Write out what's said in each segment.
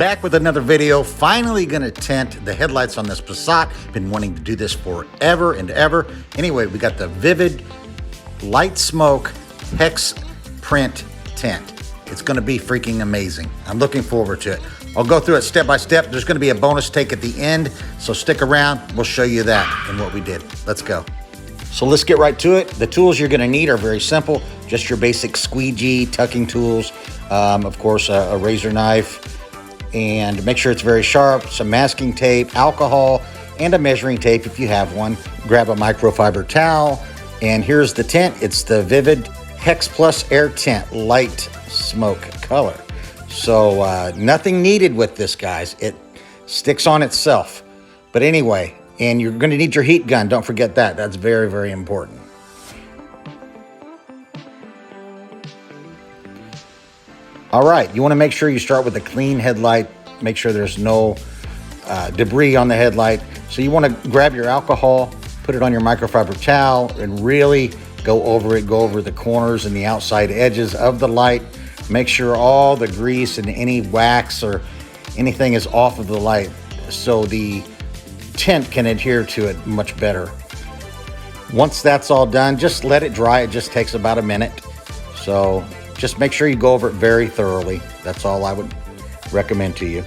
Back with another video. Finally gonna tint the headlights on this Passat. Been wanting to do this forever and ever. Anyway, we got the VViViD Light Smoke Hex Print Tint. It's gonna be freaking amazing. I'm looking forward to it. I'll go through it step by step. There's gonna be a bonus take at the end, so stick around. We'll show you that and what we did. Let's go. So let's get right to it. The tools you're gonna need are very simple. Just your basic squeegee tucking tools. Of course, a razor knife, and make sure it's very sharp, some masking tape, alcohol, and a measuring tape if you have one. Grab a microfiber towel, and here's the tint. It's the VViViD Hex Plus Air Tint Light Smoke Color. So nothing needed with this, guys. It sticks on itself. But anyway, and you're gonna need your heat gun. Don't forget that. That's very, very important. All right, you wanna make sure you start with a clean headlight. Make sure there's no debris on the headlight. So you wanna grab your alcohol, put it on your microfiber towel, and really go over it, go over the corners and the outside edges of the light. Make sure all the grease and any wax or anything is off of the light so the tint can adhere to it much better. Once that's all done, just let it dry. It just takes about a minute. So just make sure you go over it very thoroughly. That's all I would recommend to you.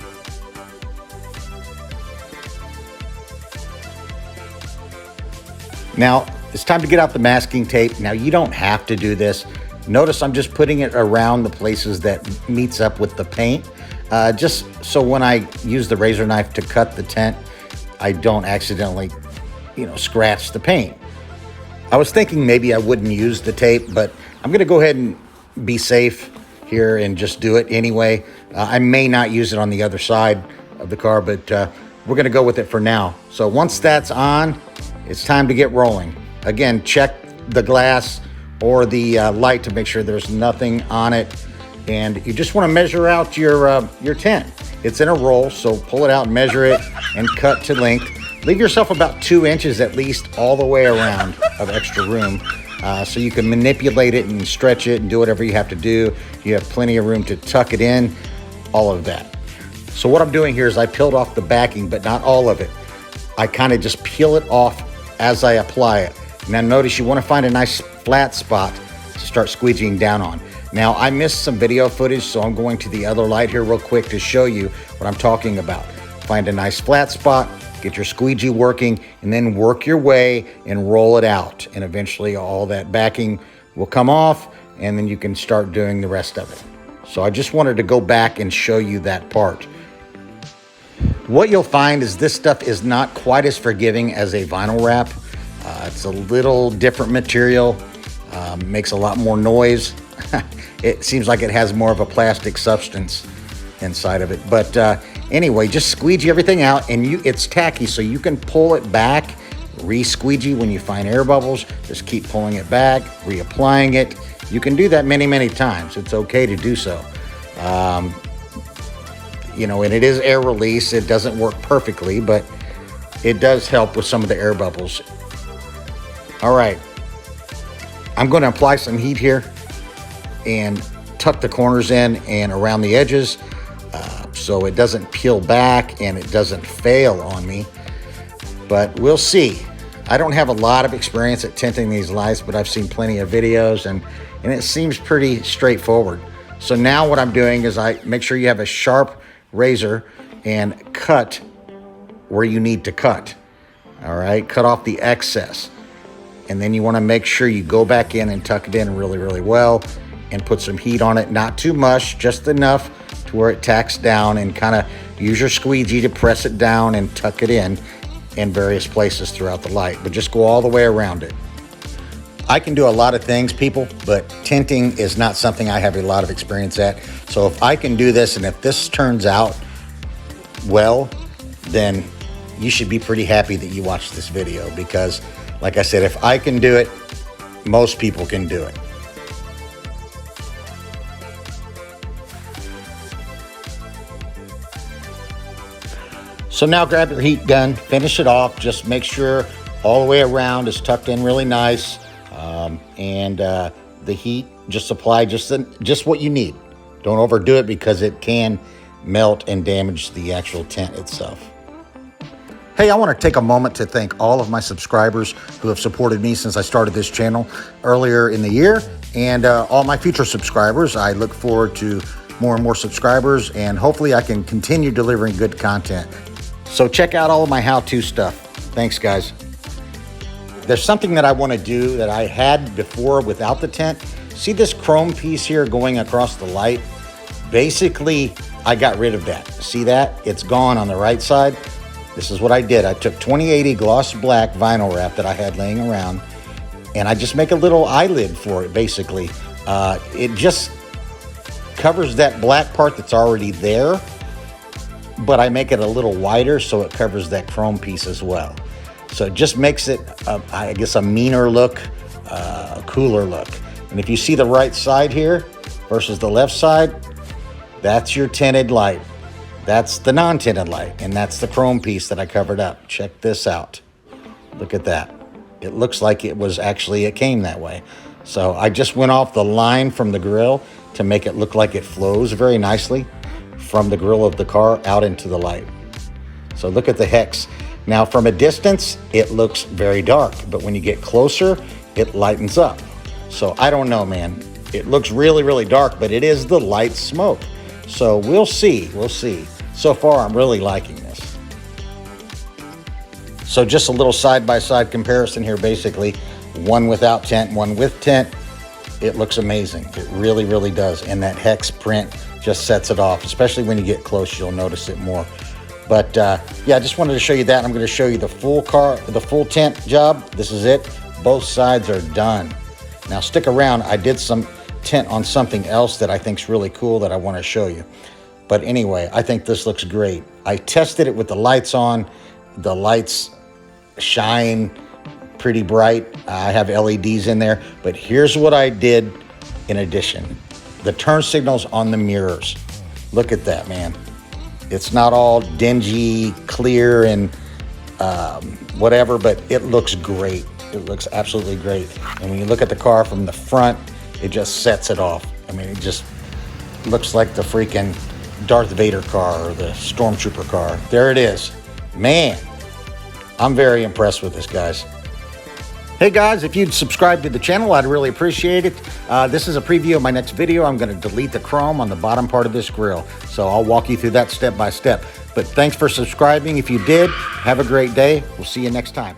Now, it's time to get out the masking tape. Now, you don't have to do this. Notice I'm just putting it around the places that meets up with the paint, just so when I use the razor knife to cut the tint, I don't accidentally, scratch the paint. I was thinking maybe I wouldn't use the tape, but I'm gonna go ahead and be safe here and just do it anyway. I may not use it on the other side of the car, but we're gonna go with it for now. So once that's on, it's time to get rolling. Again, check the glass or the light to make sure there's nothing on it. And you just wanna measure out your tint. It's in a roll, so pull it out, measure it, and cut to length. Leave yourself about 2 inches at least all the way around of extra room. So you can manipulate it and stretch it and do whatever you have to do. You have plenty of room to tuck it in, all of that. So what I'm doing here is I peeled off the backing, but not all of it. I kind of just peel it off as I apply it. Now notice you want to find a nice flat spot to start squeegeeing down on. Now I missed some video footage, so I'm going to the other light here real quick to show you what I'm talking about. Find a nice flat spot, get your squeegee working, and then work your way and roll it out. And eventually all that backing will come off, and then you can start doing the rest of it. So I just wanted to go back and show you that part. What you'll find is this stuff is not quite as forgiving as a vinyl wrap. It's a little different material, makes a lot more noise. It seems like it has more of a plastic substance inside of it. But anyway, just squeegee everything out, and it's tacky, so you can pull it back, re-squeegee when you find air bubbles. Just keep pulling it back, reapplying it. You can do that many, many times. It's okay to do so. And it is air release. It doesn't work perfectly, but it does help with some of the air bubbles. All right, I'm going to apply some heat here and tuck the corners in and around the edges so it doesn't peel back and it doesn't fail on me, but we'll see. I don't have a lot of experience at tinting these lights, but I've seen plenty of videos and it seems pretty straightforward. So now what I'm doing is I make sure you have a sharp razor and cut where you need to cut. All right, cut off the excess. And then you want to make sure you go back in and tuck it in really, really well and put some heat on it. Not too much, just enough to where it tacks down, and kind of use your squeegee to press it down and tuck it in various places throughout the light, but just go all the way around it. I can do a lot of things, people, but tinting is not something I have a lot of experience at. So if I can do this and if this turns out well, then you should be pretty happy that you watched this video, because like I said, if I can do it, most people can do it. So now grab your heat gun, finish it off. Just make sure all the way around is tucked in really nice. And the heat, just apply just what you need. Don't overdo it because it can melt and damage the actual tint itself. Hey, I want to take a moment to thank all of my subscribers who have supported me since I started this channel earlier in the year, and all my future subscribers. I look forward to more and more subscribers, and hopefully I can continue delivering good content. So check out all of my how-to stuff. Thanks, guys. There's something that I want to do that I had before without the tint. See this chrome piece here going across the light? Basically, I got rid of that. See that? It's gone on the right side. This is what I did. I took 2080 gloss black vinyl wrap that I had laying around, and I just make a little eyelid for it, basically. It just covers that black part that's already there, but I make it a little wider so it covers that chrome piece as well. So it just makes it, I guess, a meaner look, a cooler look. And if you see the right side here versus the left side, that's your tinted light. That's the non-tinted light, and that's the chrome piece that I covered up. Check this out. Look at that. It looks like it came that way. So I just went off the line from the grill to make it look like it flows very nicely from the grill of the car out into the light. So look at the hex. Now from a distance, it looks very dark, but when you get closer, it lightens up. So I don't know, man. It looks really, really dark, but it is the light smoke. So we'll see. So far, I'm really liking this. So just a little side-by-side comparison here, basically. One without tint, one with tint. It looks amazing. It really, really does. And that hex print just sets it off. Especially when you get close, you'll notice it more. But yeah, I just wanted to show you that. I'm going to show you the full tint job. This is it. Both sides are done. Now stick around. I did some tint on something else that I think is really cool that I want to show you. But anyway, I think this looks great. I tested it with the lights on. The lights shine pretty bright. I have LEDs in there, but here's what I did in addition. The turn signals on the mirrors. Look at that, man. It's not all dingy, clear, and whatever, but it looks great. It looks absolutely great. And when you look at the car from the front, it just sets it off. I mean, it just looks like the freaking Darth Vader car or the Stormtrooper car. There it is. Man, I'm very impressed with this, guys. Hey guys, if you'd subscribe to the channel, I'd really appreciate it. This is a preview of my next video. I'm going to delete the chrome on the bottom part of this grill. So I'll walk you through that step by step. But thanks for subscribing. If you did, have a great day. We'll see you next time.